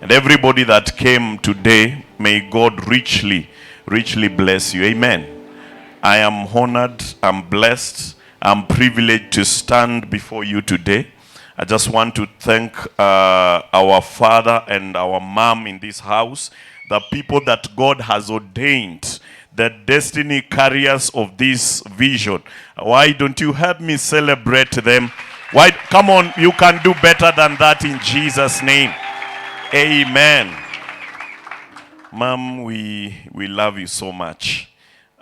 And everybody that came today, may God richly, richly bless you. Amen. I am honored, I'm blessed, I'm privileged to stand before you today. I just want to thank our father and our mom in this house, the people that God has ordained, the destiny carriers of this vision. Why don't you help me celebrate them? Why? Come on, you can do better than that in Jesus' name. Amen. Mom, we love you so much.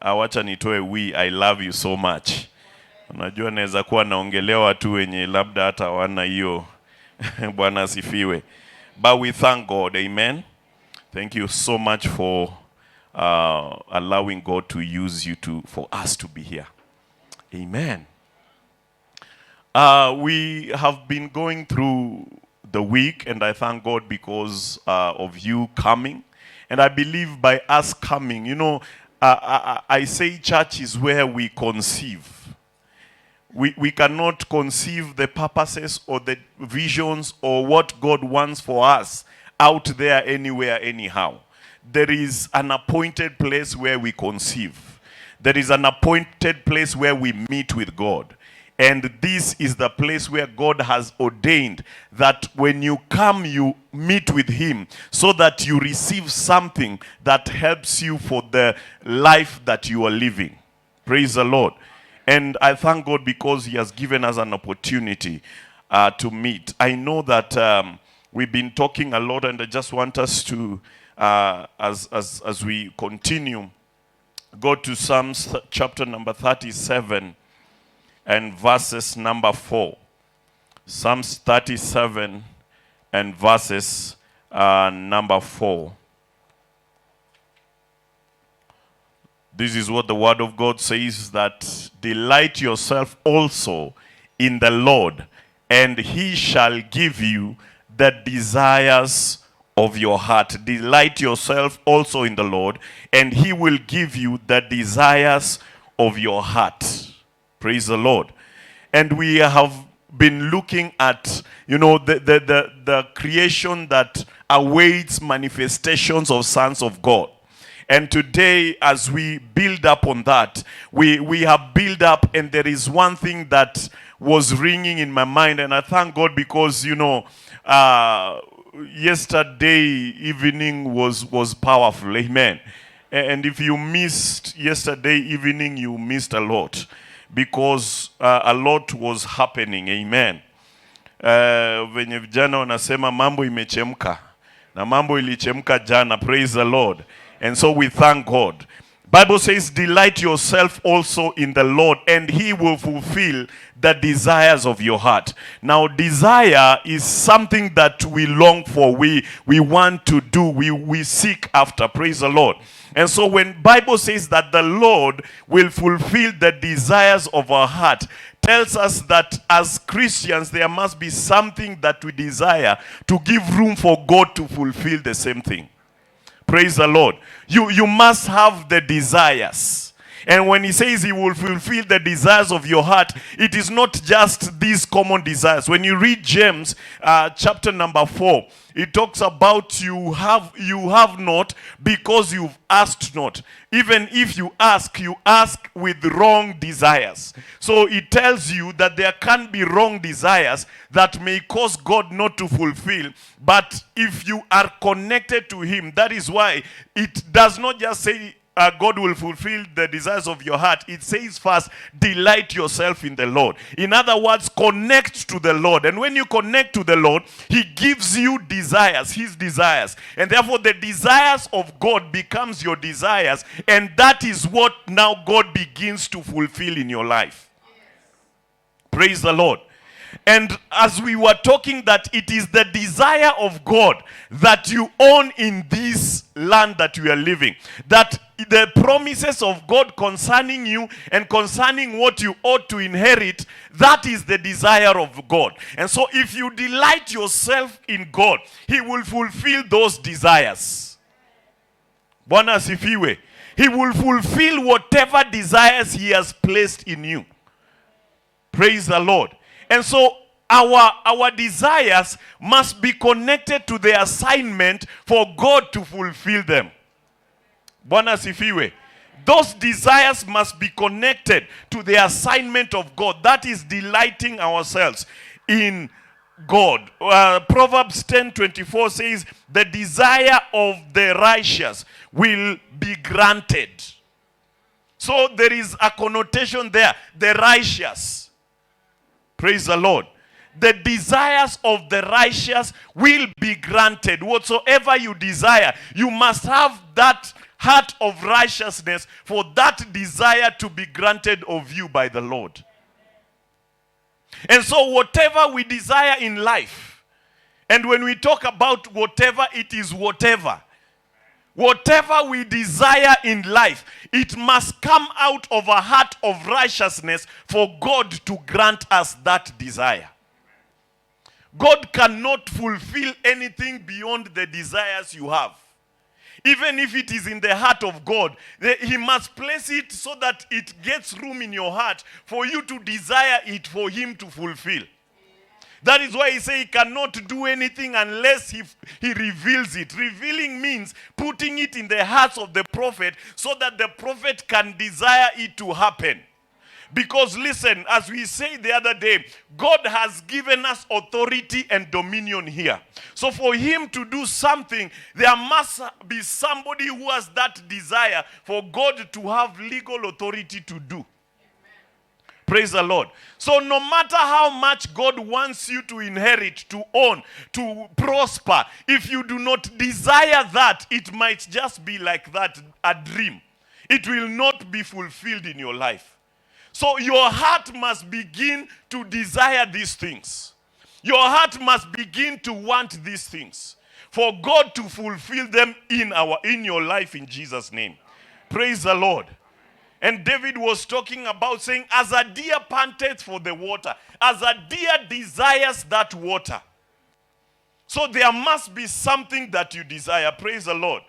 Wacha nitoe I love you so much. Unajua naweza kuwa naongelea watu wenye labda hata hawana hiyo. Bwana asifiwe. But we thank God. Amen. Thank you so much for allowing God to use you for us to be here. Amen. We have been going through the week, and I thank God because of you coming. And I believe by us coming, you know, I say church is where we conceive. We cannot conceive the purposes or the visions or what God wants for us out there anywhere anyhow. There is an appointed place where we conceive. There is an appointed place where we meet with God. And this is the place where God has ordained that when you come, you meet with Him so that you receive something that helps you for the life that you are living. Praise the Lord. And I thank God because He has given us an opportunity to meet. I know that we've been talking a lot, and I just want us to, as we continue, go to Psalms chapter number 37. And verses number 4. Psalms 37 and verses number 4. This is what the word of God says, that delight yourself also in the Lord, and He shall give you the desires of your heart. Delight yourself also in the Lord, and He will give you the desires of your heart. Praise the Lord. And we have been looking at, you know, the creation that awaits manifestations of sons of God. And today, as we build up on that, we have built up, and there is one thing that was ringing in my mind, and I thank God because, you know, yesterday evening was powerful. Amen. And if you missed yesterday evening, you missed a lot. Because a lot was happening. Amen. Venye vijana wanasema mambo imechemka. Na mambo ilichemka jana. Praise the Lord. And so we thank God. Bible says, delight yourself also in the Lord, and He will fulfill the desires of your heart. Now, desire is something that we long for. We want to do. We seek after. Praise the Lord. And so when Bible says that the Lord will fulfill the desires of our heart, tells us that as Christians there must be something that we desire to give room for God to fulfill the same thing. Praise the Lord. You must have the desires. And when He says He will fulfill the desires of your heart, it is not just these common desires. When you read James chapter number 4, it talks about you have not because you've asked not. Even if you ask with wrong desires. So it tells you that there can be wrong desires that may cause God not to fulfill. But if you are connected to Him, that is why it does not just say God will fulfill the desires of your heart. It says first, delight yourself in the Lord. In other words, connect to the Lord. And when you connect to the Lord, He gives you desires, His desires. And therefore, the desires of God becomes your desires. And that is what now God begins to fulfill in your life. Praise the Lord. And as we were talking that it is the desire of God that you own in this land that we are living, that the promises of God concerning you and concerning what you ought to inherit, that is the desire of God. And so if you delight yourself in God, He will fulfill those desires. Bwana asifiwe. He will fulfill whatever desires He has placed in you. Praise the Lord. And so our desires must be connected to the assignment for God to fulfill them. Bwana sifiwe. Those desires must be connected to the assignment of God. That is delighting ourselves in God. Proverbs 10:24 says, the desire of the righteous will be granted. So there is a connotation there. The righteous. Praise the Lord. The desires of the righteous will be granted. Whatsoever you desire, you must have that heart of righteousness for that desire to be granted of you by the Lord. And so whatever we desire in life, and when we talk about whatever, it is whatever. Whatever we desire in life, it must come out of a heart of righteousness for God to grant us that desire. God cannot fulfill anything beyond the desires you have. Even if it is in the heart of God, He must place it so that it gets room in your heart for you to desire it for Him to fulfill. That is why He says He cannot do anything unless he reveals it. Revealing means putting it in the hearts of the prophet so that the prophet can desire it to happen. Because listen, as we said the other day, God has given us authority and dominion here. So for Him to do something, there must be somebody who has that desire for God to have legal authority to do. Praise the Lord. So no matter how much God wants you to inherit, to own, to prosper, if you do not desire that, it might just be like that, a dream. It will not be fulfilled in your life. So your heart must begin to desire these things. Your heart must begin to want these things for God to fulfill them in your life in Jesus' name. Praise the Lord. And David was talking about saying, as a deer panteth for the water, as a deer desires that water. So there must be something that you desire. Praise the Lord.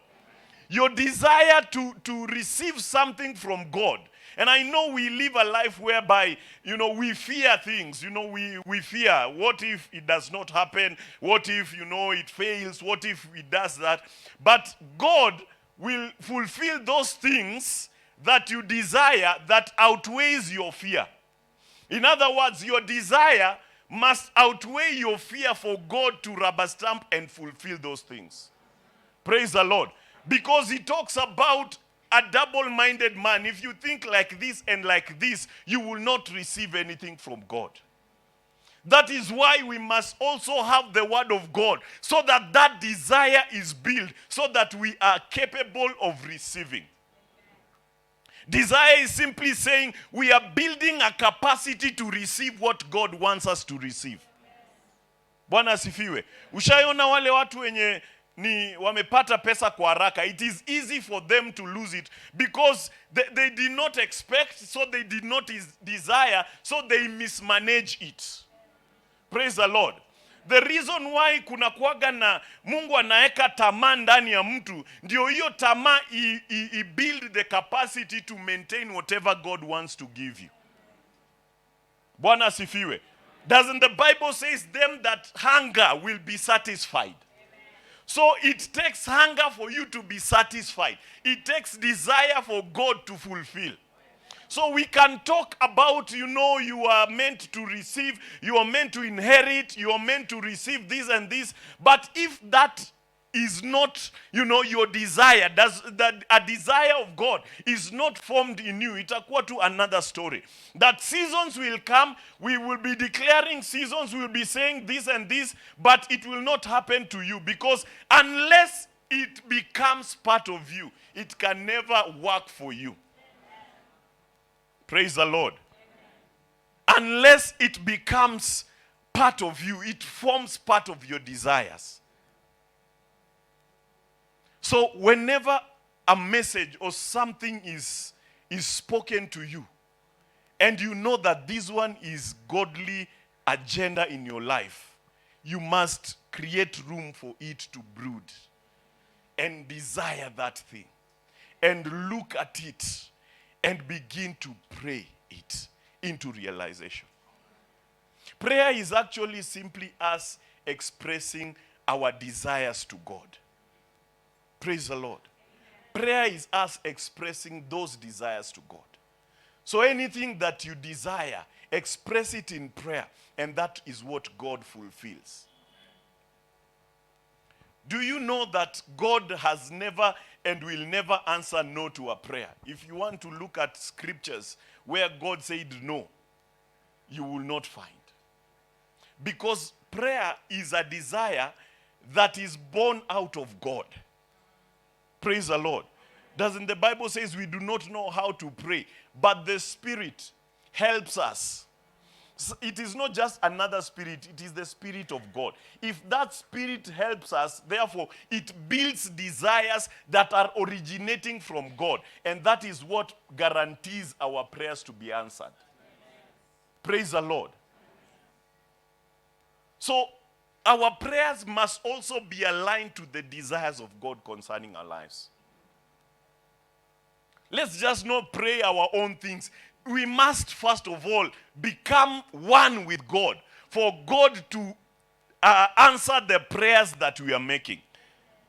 Your desire to receive something from God. And I know we live a life whereby, we fear things. We fear, what if it does not happen? What if, it fails? What if it does that? But God will fulfill those things that you desire that outweighs your fear. In other words, your desire must outweigh your fear for God to rubber stamp and fulfill those things. Praise the Lord. Because He talks about a double-minded man. If you think like this and like this, you will not receive anything from God. That is why we must also have the word of God, so that that desire is built, so that we are capable of receiving. Desire is simply saying we are building a capacity to receive what God wants us to receive. Bwana asifiwe. Ushaiona wale watu wenye ni wamepata pesa kwa haraka. It is easy for them to lose it because they did not expect, so they did not desire, so they mismanage it. Praise the Lord. The reason why kuna kuwaga na Mungu anaeka tamaa ndani ya mtu, ndio hiyo tamaa build the capacity to maintain whatever God wants to give you. Bwana asifiwe. Doesn't the Bible says them that hunger will be satisfied? So it takes hunger for you to be satisfied. It takes desire for God to fulfill. So we can talk about, you are meant to receive, you are meant to inherit, you are meant to receive this and this. But if that is not, your desire, that a desire of God is not formed in you, itakuwa to another story. That seasons will come, we will be declaring seasons, we will be saying this and this, but it will not happen to you because unless it becomes part of you, it can never work for you. Praise the Lord. Unless it becomes part of you, it forms part of your desires. So whenever a message or something is spoken to you, and you know that this one is godly agenda in your life, you must create room for it to brood and desire that thing and look at it and begin to pray it into realization. Prayer is actually simply us expressing our desires to God. Praise the Lord. Prayer is us expressing those desires to God. So anything that you desire, express it in prayer, and that is what God fulfills. Do you know that God has never and will never answer no to a prayer? If you want to look at scriptures where God said no, you will not find. Because prayer is a desire that is born out of God. Praise the Lord. Doesn't the Bible says we do not know how to pray, but the Spirit helps us. It is not just another spirit, it is the Spirit of God. If that Spirit helps us, therefore, it builds desires that are originating from God. And that is what guarantees our prayers to be answered. Praise the Lord. So, our prayers must also be aligned to the desires of God concerning our lives. Let's just not pray our own things. We must, first of all, become one with God for God to answer the prayers that we are making.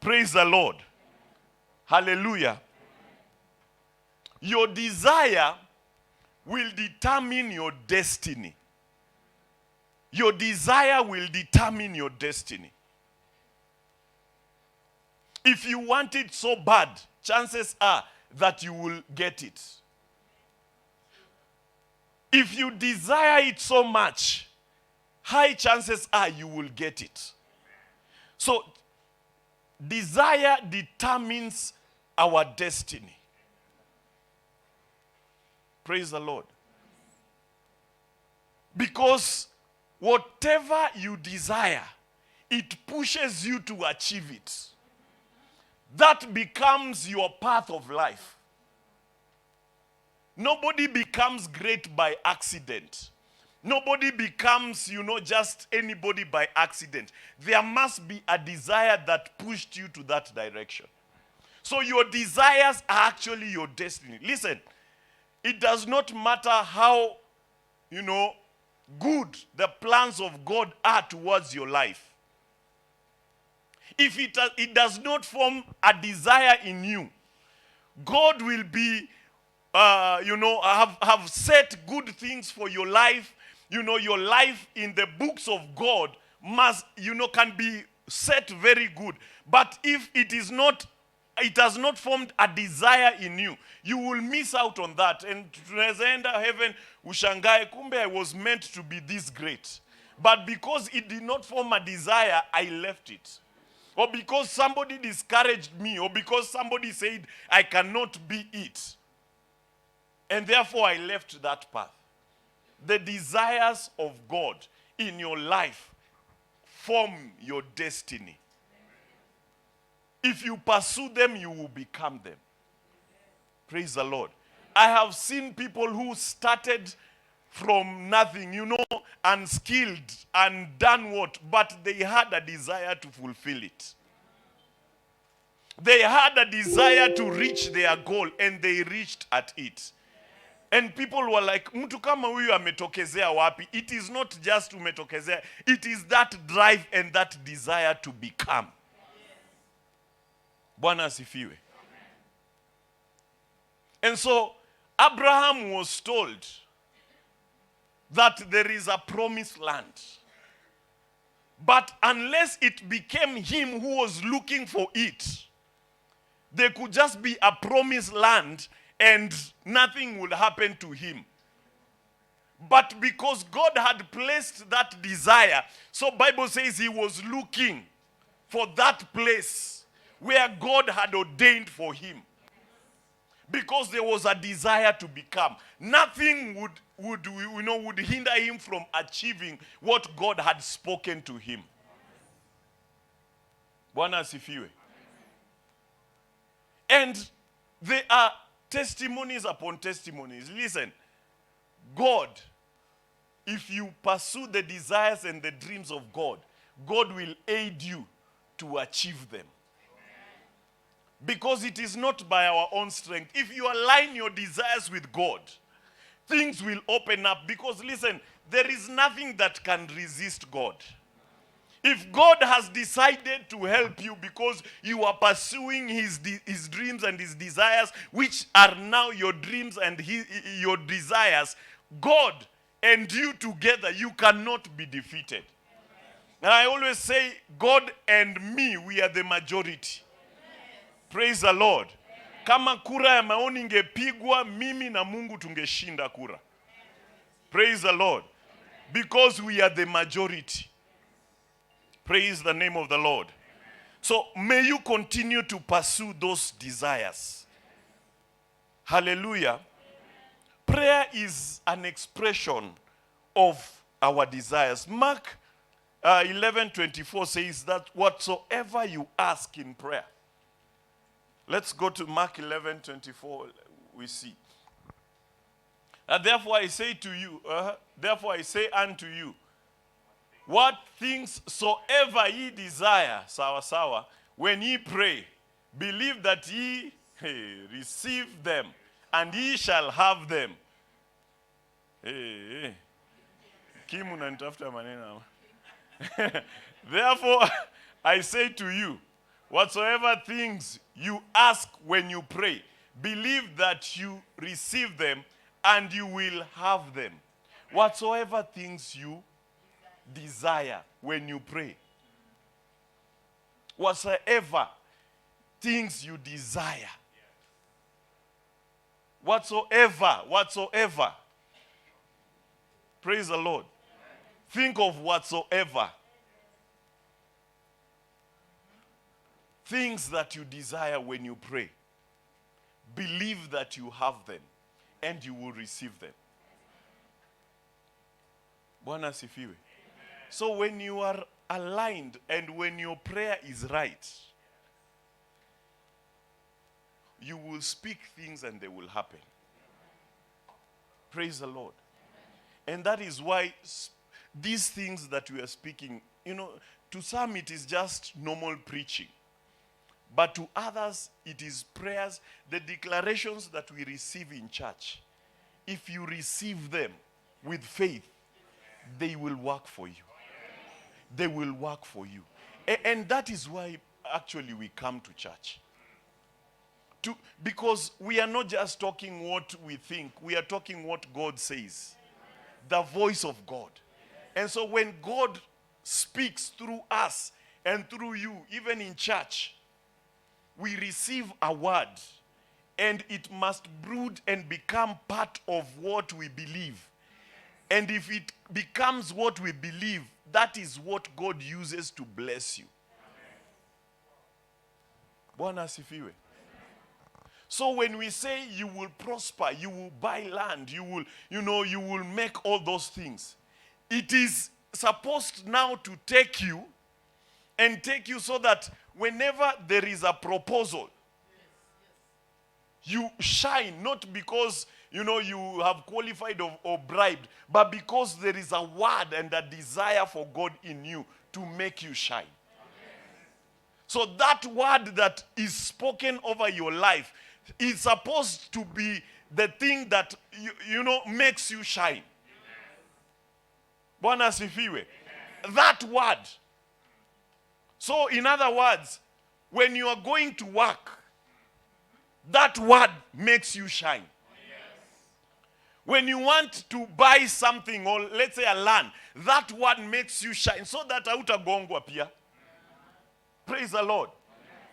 Praise the Lord. Hallelujah. Your desire will determine your destiny. Your desire will determine your destiny. If you want it so bad, chances are that you will get it. If you desire it so much, high chances are you will get it. So, desire determines our destiny. Praise the Lord. Because whatever you desire, it pushes you to achieve it. That becomes your path of life. Nobody becomes great by accident. Nobody becomes, just anybody by accident. There must be a desire that pushed you to that direction. So your desires are actually your destiny. Listen, it does not matter how, good the plans of God are towards your life. If it does not form a desire in you, God will be, have set good things for your life. Your life in the books of God must, can be set very good. But if it has not formed a desire in you, you will miss out on that. And tunaweza enda heaven, ushangae, kumbe I was meant to be this great. But because it did not form a desire, I left it. Or because somebody discouraged me, or because somebody said I cannot be it. And therefore I left that path. The desires of God in your life form your destiny. If you pursue them, you will become them. Praise the Lord. I have seen people who started from nothing, unskilled and done what? But they had a desire to fulfill it. They had a desire to reach their goal and they reached at it. And people were like, mtu kama huyu ametokezea wapi? It is not just umetokezea. It is that drive and that desire to become. Bwana asifiwe. And so, Abraham was told that there is a promised land. But unless it became him who was looking for it, there could just be a promised land and nothing would happen to him. But because God had placed that desire, so Bible says he was looking for that place where God had ordained for him. Because there was a desire to become. Nothing would hinder him from achieving what God had spoken to him. Bwana asifiwe. And there are testimonies upon testimonies. Listen, God, if you pursue the desires and the dreams of God, God will aid you to achieve them. Because it is not by our own strength. If you align your desires with God, things will open up. Because listen, there is nothing that can resist God. If God has decided to help you because you are pursuing his dreams and his desires, which are now your dreams and your desires, God and you together, you cannot be defeated. And I always say, God and me, we are the majority. Praise the Lord. Kama kura ya maoni ingepigwa, mimi na Mungu tungeshinda kura. Praise the Lord. Because we are the majority. Praise the name of the Lord. So may you continue to pursue those desires. Hallelujah. Prayer is an expression of our desires. Mark 11:24 says that whatsoever you ask in prayer. Let's go to Mark 11:24. We see. Therefore I say unto you, what things soever ye desire, sawa, when ye pray, believe that ye receive them, and ye shall have them. Kimu nanitafuta maneno. Therefore I say to you, whatsoever things you ask when you pray, believe that you receive them, and you will have them. Whatsoever things you desire when you pray. Whatsoever things you desire. Whatsoever. Praise the Lord. Think of whatsoever. Things that you desire when you pray. Believe that you have them and you will receive them. Bwana asifiwe. So when you are aligned and when your prayer is right, you will speak things and they will happen. Praise the Lord. And that is why these things that we are speaking, to some it is just normal preaching. But to others, it is prayers, the declarations that we receive in church. If you receive them with faith, they will work for you. They will work for you. And that is why actually we come to church. Because we are not just talking what we think. We are talking what God says. The voice of God. And so when God speaks through us and through you, even in church, we receive a word, and it must brood and become part of what we believe. And if it becomes what we believe, that is what God uses to bless you. Bwana asifiwe. So when we say you will prosper, you will buy land, you will make all those things, it is supposed now to take you so that whenever there is a proposal, you shine, not because you have qualified or bribed, but because there is a word and a desire for God in you to make you shine. So that word that is spoken over your life is supposed to be the thing that makes you shine. Bwana asifiwe. That word. So in other words, when you are going to work, that word makes you shine. When you want to buy something, or let's say a land, that word makes you shine, so that hautagongwa pia. Praise the Lord.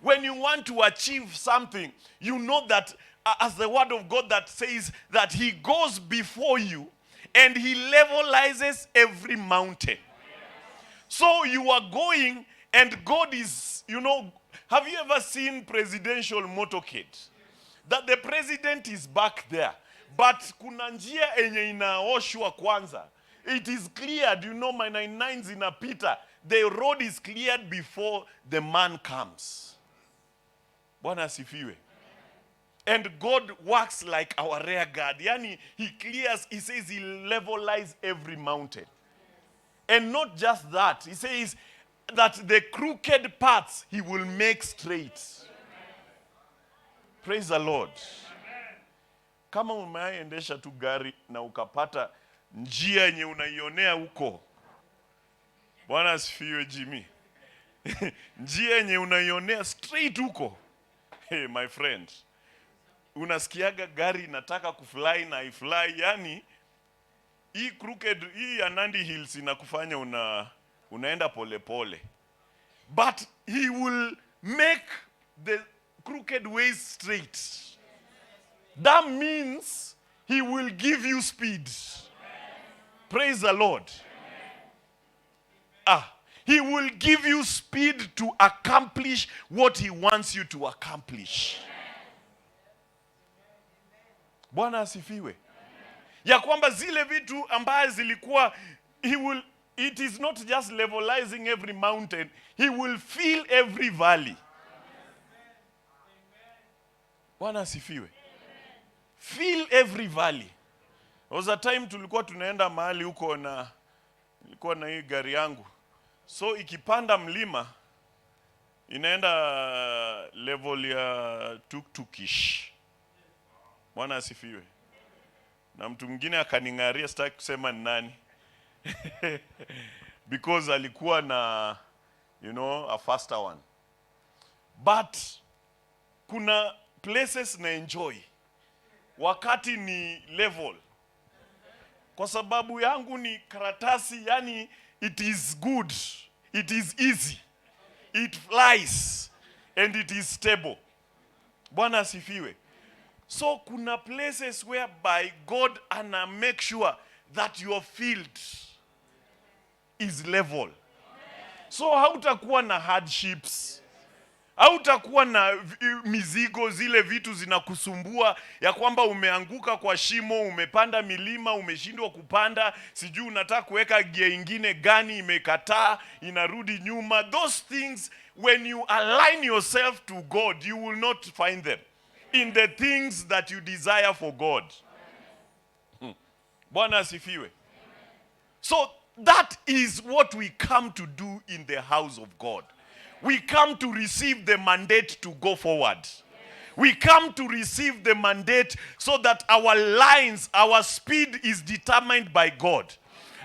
When you want to achieve something, you know that as the word of God that says that he goes before you and he levelizes every mountain. So you are going and God is, have you ever seen presidential motorcade? That the president is back there. But kuna njia enye inaoshwa kwanza. It is cleared, my 99s inapita. The road is cleared before the man comes. Bwana asifiwe. And God works like our rear guard. Yani, he clears, he says he levelizes every mountain. And not just that. He says that the crooked paths he will make straight. Praise the Lord. Kama umeendesha tu gari na ukapata njia yenye unaionea huko, Bwana asifiwe Jimmy. Njia yenye unaionea straight huko, hey my friend, unasikiaga gari inataka kufly na ifly. Yani hii crooked, hii ya Nandi Hills inakufanya unaenda pole pole, but he will make the crooked ways straight. That means he will give you speed. Praise the Lord. He will give you speed to accomplish what he wants you to accomplish. Bwana asifiwe. Ya kwamba zile vitu ambaye zilikuwa, it is not just levelizing every mountain, he will fill every valley. Bwana asifiwe. Fill every valley. There was a time tulikuwa tunaenda mahali huko na nilikuwa na hii gari yangu. So ikipanda mlima inaenda level ya tuktukish. Bwana asifiwe. Na mtu mwingine akaningaria, sitaki kusema ni nani. Because alikuwa na a faster one. But kuna places na enjoy wakati ni level. Kwa sababu yangu ni karatasi, yani it is good, it is easy, it flies and it is stable. Bwana asifiwe. So kuna places whereby God ana make sure that your field is level. So hautakuwa na hardships, hautakuwa na mizigo, zile vitu zinakusumbua ya kwamba umeanguka kwa shimo, umepanda milima, umeshindwa kupanda, sijui unataka kuweka gia ingine gani imekataa, inarudi nyuma. Those things, when you align yourself to God, you will not find them in the things that you desire for God. Bwana asifiwe. So that is what we come to do in the house of God. We come to receive the mandate to go forward. We come to receive the mandate so that our lines, our speed is determined by God.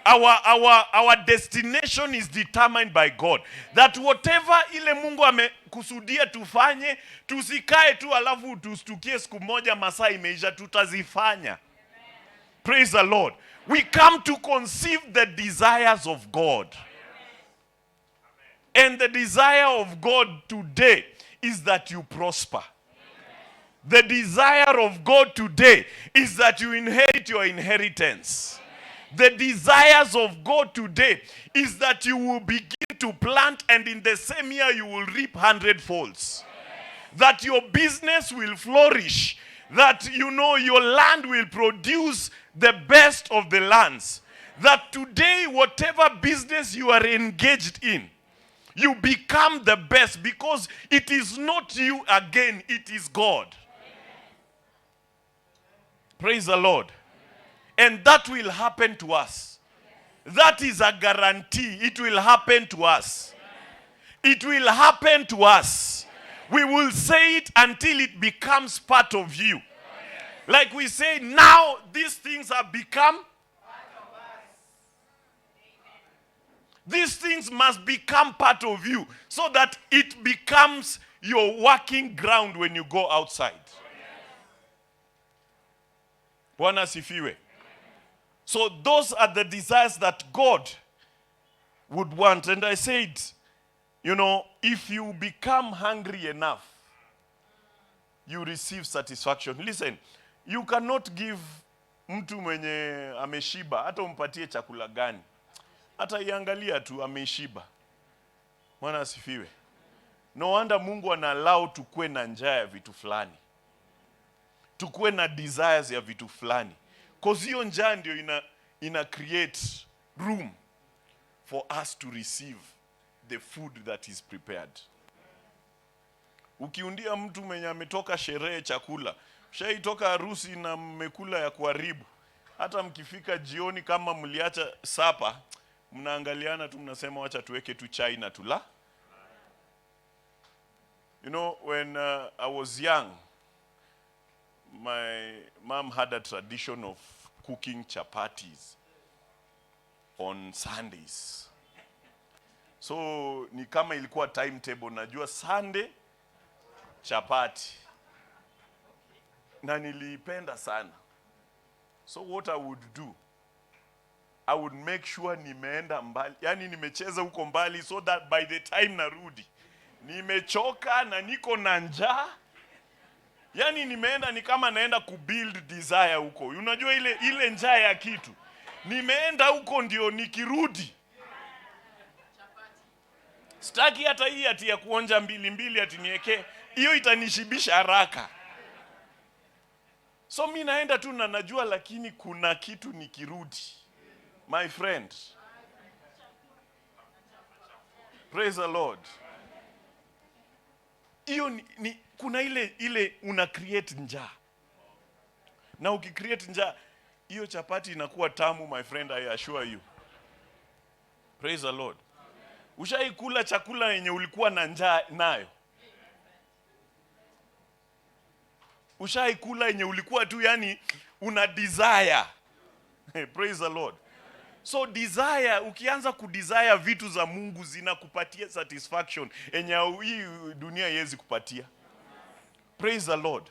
Our destination is determined by God. That whatever ile Mungu amekusudia tufanye, tusikae tu alafu tustukie siku moja masaa imeisha, tutazifanya. Praise the Lord. We come to conceive the desires of God. And the desire of God today is that you prosper. The desire of God today is that you inherit your inheritance. The desires of God today is that you will begin to plant and in the same year you will reap 100-folds. That your business will flourish. That your land will produce the best of the lands. That today whatever business you are engaged in, you become the best because it is not you again, it is God. Praise the Lord. And that will happen to us. That is a guarantee. It will happen to us. It will happen to us. We will say it until it becomes part of you. Like we say, now these things have become. These things must become part of you so that it becomes your working ground when you go outside. Bwana asifiwe. So those are the desires that God would want. And I said, if you become hungry enough, you receive satisfaction. Listen, you cannot give mtu mwenye ameshiba, hata umpatie chakula gani, hata iangalia tu ameshiba. Bwana asifiwe. No wonder Mungu anallow tukue na njaa ya vitu fulani, tukue na desires ya vitu fulani. Because hiyo njaa ndio ina create room for us to receive the food that is prepared. Ukiundia mtu mwenye ametoka sherehe chakula, shaitoka harusi na mmekula ya kuharibu, hata mkifika jioni kama mliacha sapa, mnaangaliana tu mnasema wacha tuweke tu chai na tula. When I was young, my mom had a tradition of cooking chapatis on Sundays. So ni kama ilikuwa timetable, najua Sunday chapati. Na niliipenda sana. So what I would do, I would make sure nimeenda mbali, yani nimecheza huko mbali, so that by the time narudi nimechoka na niko na njaa. Yani nimeenda ni kama naenda kubuild desire huko. Unajua ile njaa ya kitu. Nimeenda huko ndio nikirudi. Sitaki hata hii ati ya kuonja mbili ati niweke. Hiyo itanishibisha haraka. So mimi naenda tu na najua, lakini kuna kitu nikirudi. My friend. Praise the Lord. Hiyo ni kuna ile una create njaa. Na ukicreate njaa, hiyo chapati inakuwa tamu, my friend, I assure you. Praise the Lord. Ushaikula chakula yenye ulikuwa na njaa nayo? Ushaikula yenye ulikuwa tu yani una desire? Praise the Lord. So desire, ukianza kudesire vitu za Mungu zinakupatia satisfaction yenye hii dunia haiwezi kupatia. Praise the Lord.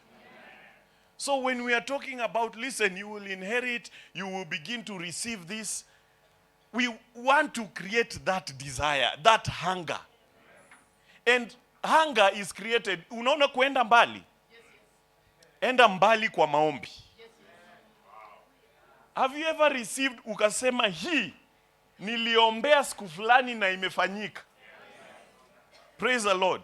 So when we are talking about, listen, you will inherit, you will begin to receive this. We want to create that desire, that hunger. And hunger is created. Unaona kuenda mbali? Enda mbali kwa maombi. Have you ever received ukasema hii niliombea siku fulani na imefanyika? Praise the Lord.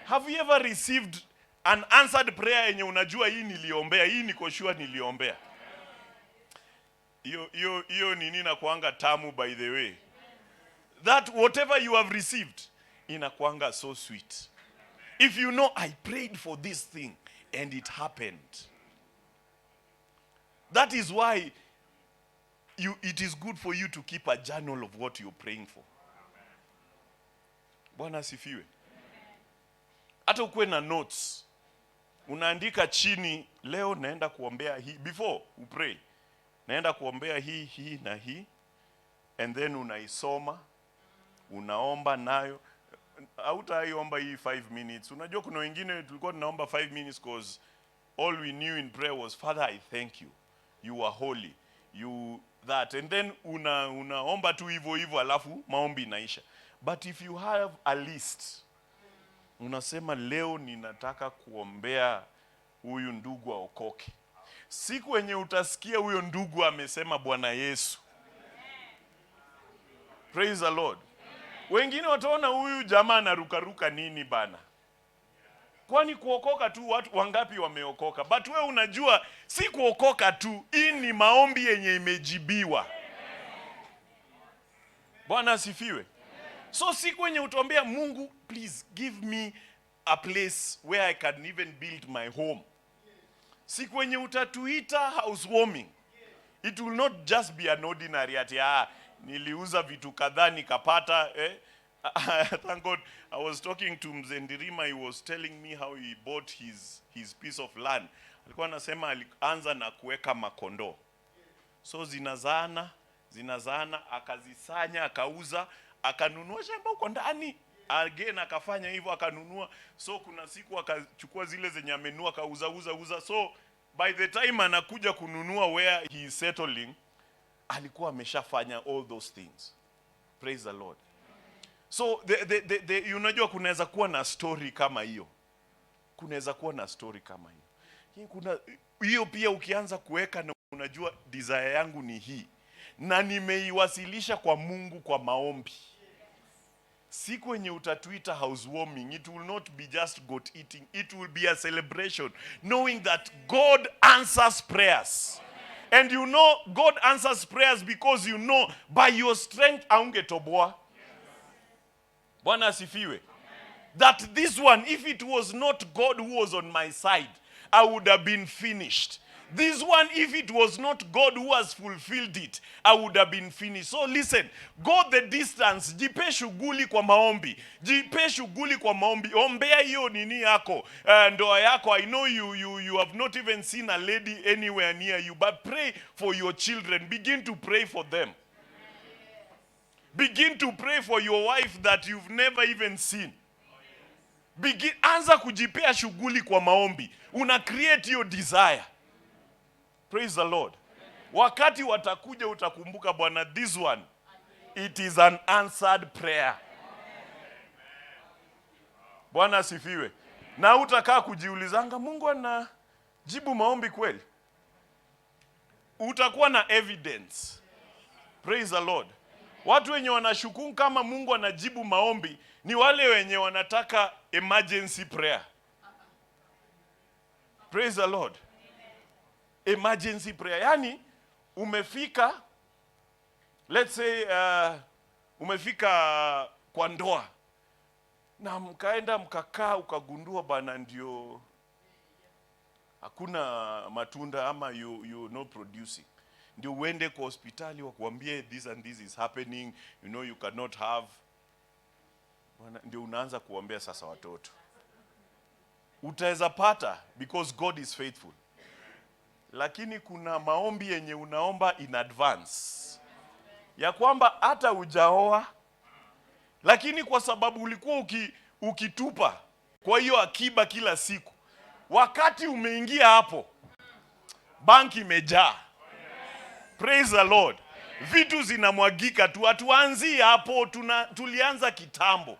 Have you ever received an answered prayer yenye unajua hii niliombea, hii niko sure niliombea? Hiyo nini na kuanga tamu, by the way. That whatever you have received inakuanga so sweet. If you know I prayed for this thing and it happened. That is why it is good for you to keep a journal of what you're praying for. Bwana asifiwe. Hata ukuwe na notes. Unaandika chini, leo naenda kuombea hii, before you pray. Naenda kuombea hii na hii. And then unaisoma, unaomba nayo. Hautaiomba hii 5 minutes. Unajua kuna wengine tulikuwa tunaomba 5 minutes because all we knew in prayer was, Father, I thank you. You are holy. You that. And then unaomba tu hivyo alafu maombi inaisha. But if you have a list, unasema leo ninataka kuombea huyu ndugu aokoke. Siku wenye utasikia huyo ndugu amesema Bwana Yesu. Praise the Lord. Wengine wataona huyu jamaa anarukaruka nini bana. Kwani kuokoka tu watu wangapi wameokoka? But wewe unajua si kuokoka tu, hii ni maombi yenye imejibiwa. Bwana asifiwe. So siku wenye utaombea Mungu, please give me a place where I can even build my home. Siku wenye utatuita housewarming, it will not just be an ordinary ati niliuza vitu kadhaa nikapata. Thank God, I was talking to Mzendirima, he was telling me how he bought his piece of land. Alikuwa anasema alianza na kuweka makondo. So zinazaana, akazisanya, akauza, akanunua shamba huko ndani. Again akafanya hivyo, akanunua. So kuna siku akachukua zile zenye amenunua akauza. So by the time anakuja kununua where he is settling, alikuwa ameshafanya all those things. Praise the Lord. So unajua kunaweza kuwa na story kama hiyo. Kuna hiyo pia ukianza kuweka na unajua desire yangu ni hii. Na nimeiwasilisha kwa Mungu kwa maombi. Siku wenye utatuita housewarming, it will not be just goat eating. It will be a celebration, knowing that God answers prayers. And you know God answers prayers because you know by your strength aungetoboa. Bwana asifiwe. That this one, if it was not God who was on my side, I would have been finished. This one, if it was not God who has fulfilled it, I would have been finished. So listen, go the distance. Jipe shughuli kwa maombi. Jipe shughuli kwa maombi. Ombea hiyo nini yako. Ndoa yako. I know you have not even seen a lady anywhere near you. But pray for your children. Begin to pray for them. Begin to pray for your wife that you've never even seen. Anza kujipea shughuli kwa maombi. Una create your desire. Praise the Lord. Wakati watakuja utakumbuka Bwana, this one, it is an answered prayer. Bwana asifiwe. Na utakaa kujiulizanga, Mungu anajibu maombi kweli? Utakuwa na evidence. Praise the Lord. Watu wenye wanashuku kama Mungu anajibu maombi ni wale wenye wanataka emergency prayer. Praise the Lord. Emergency prayer. Yani umefika, let's say umefika kwa ndoa na mkaenda mkakaa ukagundua bana ndio hakuna matunda ama you not producing. Ndio uende kwa hospitali wakuambie this and this is happening, you know you cannot have. Ndio unaanza kuombea sasa watoto. Utaweza pata because God is faithful. Lakini kuna maombi yenye unaomba in advance. Ya kwamba hata hujaoa, lakini kwa sababu ulikuwa ukitupa kwa hiyo akiba kila siku. Wakati umeingia hapo, banki imejaa. Praise the Lord. Vitu zinamwagika tu, hatuanzi hapo, tulianza kitambo.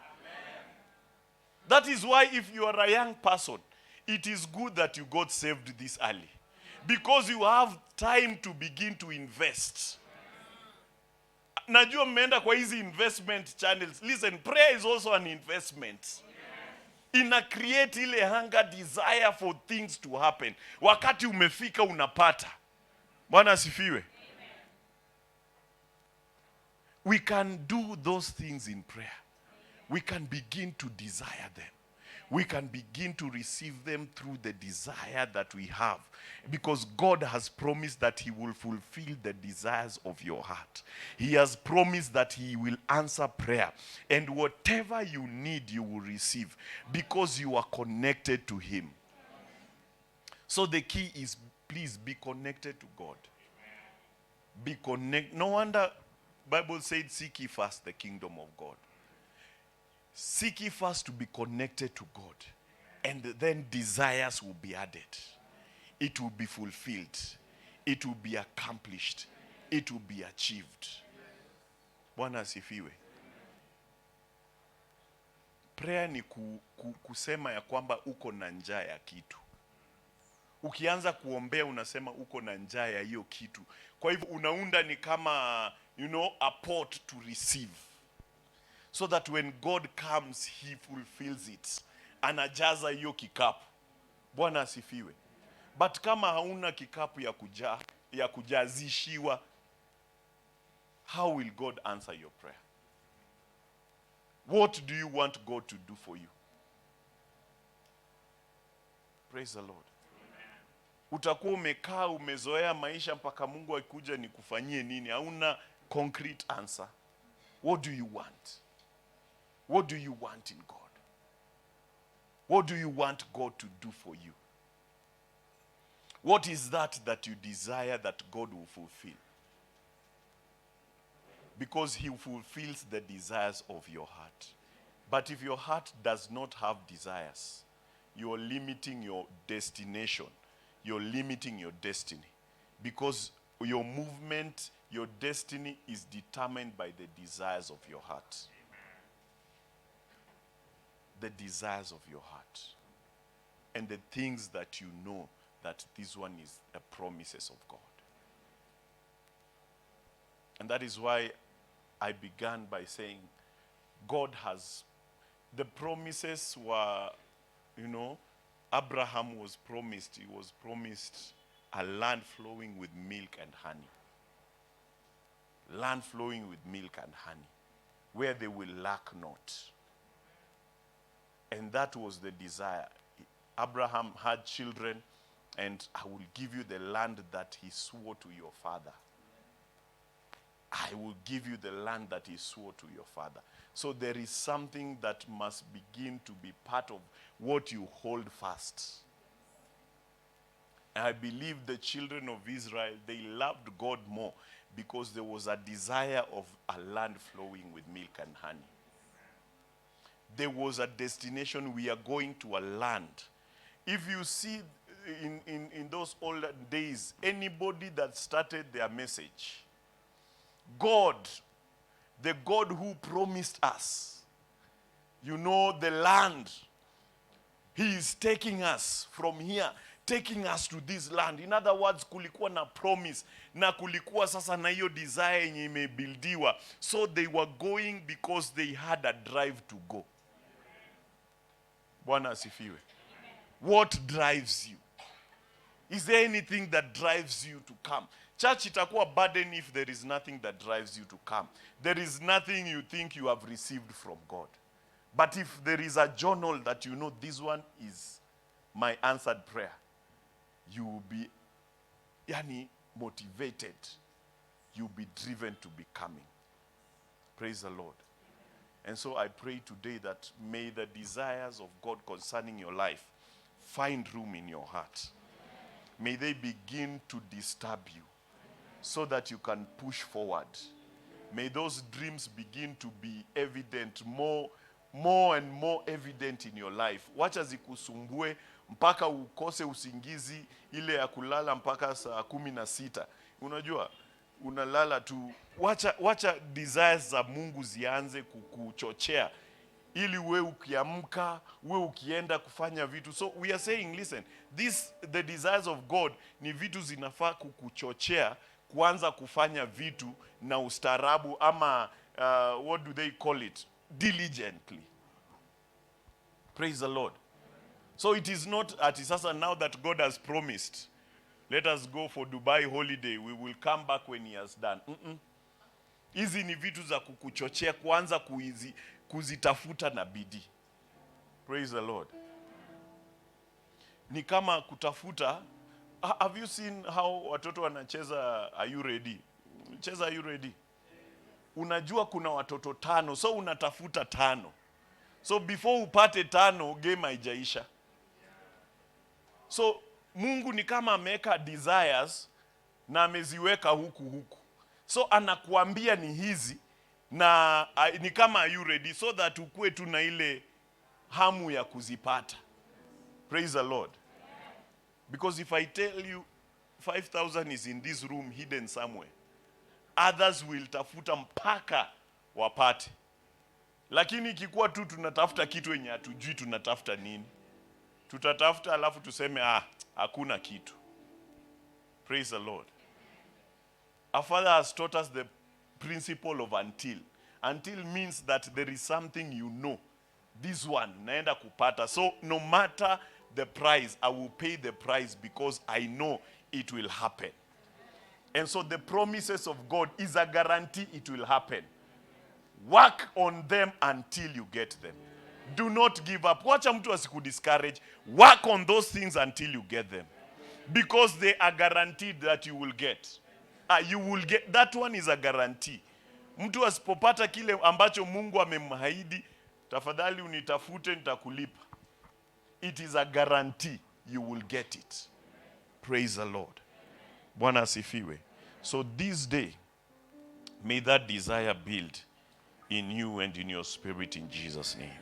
That is why if you are a young person, it is good that you got saved this early. Because you have time to begin to invest. Najua mmeenda kwa hizi investment channels. Listen, prayer is also an investment. Ina create ile hunger, desire for things to happen. Wakati umefika unapata. Bwana asifiwe. We can do those things in prayer. We can begin to desire them. We can begin to receive them through the desire that we have. Because God has promised that He will fulfill the desires of your heart. He has promised that He will answer prayer. And whatever you need, you will receive. Because you are connected to Him. So the key is, please be connected to God. Be connected. No wonder Bible said, seek ye first the kingdom of God. Seek ye first to be connected to God. And then desires will be added. It will be fulfilled. It will be accomplished. It will be achieved. Bwana asifiwe. Prayer ni kusema ya kwamba uko na njaa ya kitu. Ukianza kuombea unasema uko na njaa ya hiyo kitu. Kwa hivyo unaunda ni kama, a pot to receive. So that when God comes, He fulfills it. Anajaza hiyo kikapu. Bwana asifiwe. But kama hauna kikapu ya kujazishiwa, how will God answer your prayer? What do you want God to do for you? Praise the Lord. Utakuwa umekaa umezoea maisha mpaka Mungu akikuja nikufanyie nini? Hauna concrete answer. What do you want? What do you want in God? What do you want God to do for you? What is that you desire that God will fulfill? Because He fulfills the desires of your heart. But if your heart does not have desires, you are limiting your destination. You're limiting your destiny. Because your movement, your destiny is determined by the desires of your heart. The desires of your heart. And the things that you know that this one is the promises of God. And that is why I began by saying, God has, the promises were, Abraham was promised, he was promised a land flowing with milk and honey. Land flowing with milk and honey, where they will lack not. And that was the desire. Abraham had children, and I will give you the land that he swore to your father. I will give you the land that he swore to your father. So there is something that must begin to be part of what you hold fast. I believe the children of Israel, they loved God more because there was a desire of a land flowing with milk and honey. There was a destination. We are going to a land. If you see in those older days, anybody that started their message, God, the God who promised us, you know, the land, he is taking us from here, taking us to this land. In other words, kulikuwa na promise, na kulikuwa sasa na hiyo desire yenye imebuildiwa. So they were going because they had a drive to go. Bwana asifiwe. What drives you? Is there anything that drives you to come? Church, itakuwa burden if there is nothing that drives you to come. There is nothing you think you have received from God. But if there is a journal that you know this one is my answered prayer, you will be motivated. You will be driven to be coming. Praise the Lord. And so I pray today that may the desires of God concerning your life find room in your heart. May they begin to disturb you so that you can push forward. May those dreams begin to be evident, more and more evident in your life. Wacha zikusumbue mpaka ukose usingizi ile ya kulala mpaka saa 16. Unajua, unalala tu. Wacha desires za Mungu zianze kukuchochea ili we ukiamka, we ukienda kufanya vitu. So we are saying, listen, the desires of God ni vitu zinafaa kukuchochea kuanza kufanya vitu na ustarabu ama what do they call it? Diligently. Praise the Lord. So it is not at sasa now that God has promised, let us go for Dubai holiday, we will come back when he has done. Hizi ni vitu za kukuchochea kuanza kuzitafuta na bidii. Praise the Lord. Ni kama kutafuta. Have you seen how watoto wanacheza Are You Ready? Cheza Are You Ready? Unajua kuna watoto 5, so unatafuta 5. So before upate 5, game haijaisha. So Mungu ni kama ameweka desires na ameziweka huku. So anakuambia ni hizi na ni kama Are You Ready, so that ukue tu na ile hamu ya kuzipata. Praise the Lord. Because if I tell you 5,000 is in this room hidden somewhere, others will tafuta mpaka wapate. Lakini ikikuwa tu tunatafuta kitu yenye hatujui tunatafuta nini, tutatafuta alafu tuseme hakuna kitu. Praise the Lord. Our Father has taught us the principle of until. Until means that there is something you know. This one, naenda kupata. So no matter the price, I will pay the price because I know it will happen. And so the promises of God is a guarantee it will happen. Work on them until you get them. Do not give up. Wacha mtu asikudiscourage. Work on those things until you get them. Because they are guaranteed that you will get. You will get. That one is a guarantee. Mtu asipopata kile ambacho Mungu amemhaidi, tafadhali unitafute nitakulipa. It is a guarantee you will get it. Praise the Lord. Bwana asifiwe. So this day, may that desire build in you and in your spirit in Jesus' name.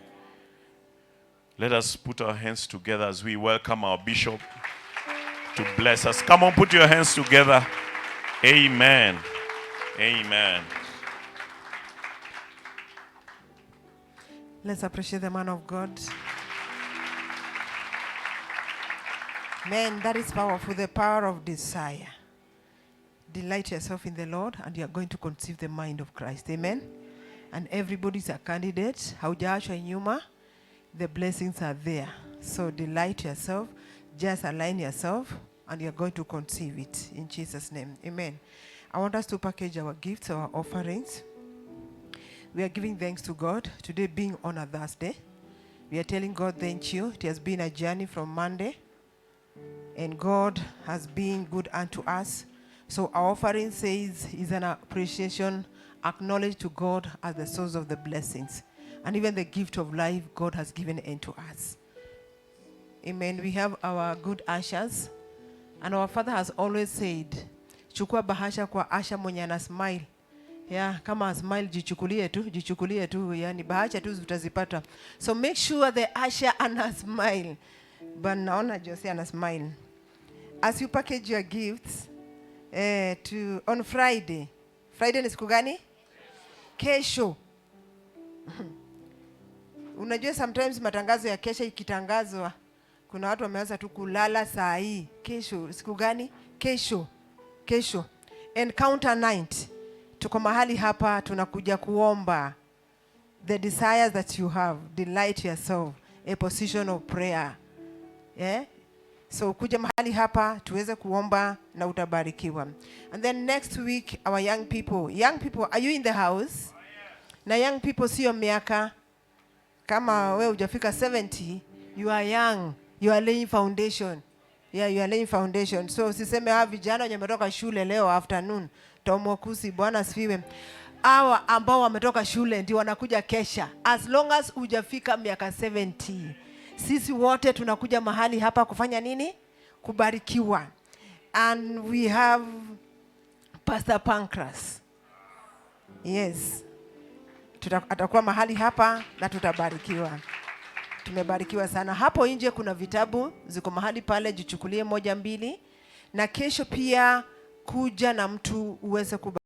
Let us put our hands together as we welcome our bishop to bless us. Come on, put your hands together. Amen. Amen. Let's appreciate the man of God. Man, that is powerful, the power of desire. Delight yourself in the Lord and you are going to conceive the mind of Christ. Amen. And everybody's a candidate. Haujaachwa nyuma. The blessings are there. So delight yourself. Just align yourself and you are going to conceive it in Jesus' name. Amen. I want us to package our gifts, our offerings. We are giving thanks to God. Today being on a Thursday. We are telling God thank you. It has been a journey from Monday and God has been good unto us. So our offering says is an appreciation, acknowledge to God as the source of the blessings, and even the gift of life God has given unto us. Amen. We have our good ushers, and our Father has always said, chukua bahasha kwa asha mwenye ana smile. Yeah, kama smile jichukulie tu, yani bahasha tu utazipata. So make sure the usher ana smile. But naona Jose ana smile. As you package your gifts on Friday. Friday ni siku gani? Kesho. Unajua sometimes matangazo ya kesho ikitangazwa, kuna watu wameanza tu kulala saa hii. Kesho siku gani? Kesho. Encounter night. Tuko mahali hapa tunakuja kuomba. The desires that you have, delight yourself, a position of prayer. Yeah? So kuja mahali hapa tuweze kuomba na utabarikiwa. And then next week our young people, are you in the house? Na young people sio miaka. Kama we hujafika 70, you are young, you are laying foundation. Yeah, you are laying foundation. So usiseme vijana wenye wametoka shule leo afternoon. Tomokusi, Bwana asifiwe. Hawa ambao wametoka shule ndio wanakuja kesha. As long as hujafika miaka 70. Sisi wote tunakuja mahali hapa kufanya nini? Kubarikiwa. And we have Pastor Pancras. Yes. Atakuwa mahali hapa na tutabarikiwa. Tumebarikiwa sana. Hapo nje kuna vitabu ziko mahali pale, jichukulie 1-2. Na kesho pia kuja na mtu uweze kubarikiwa.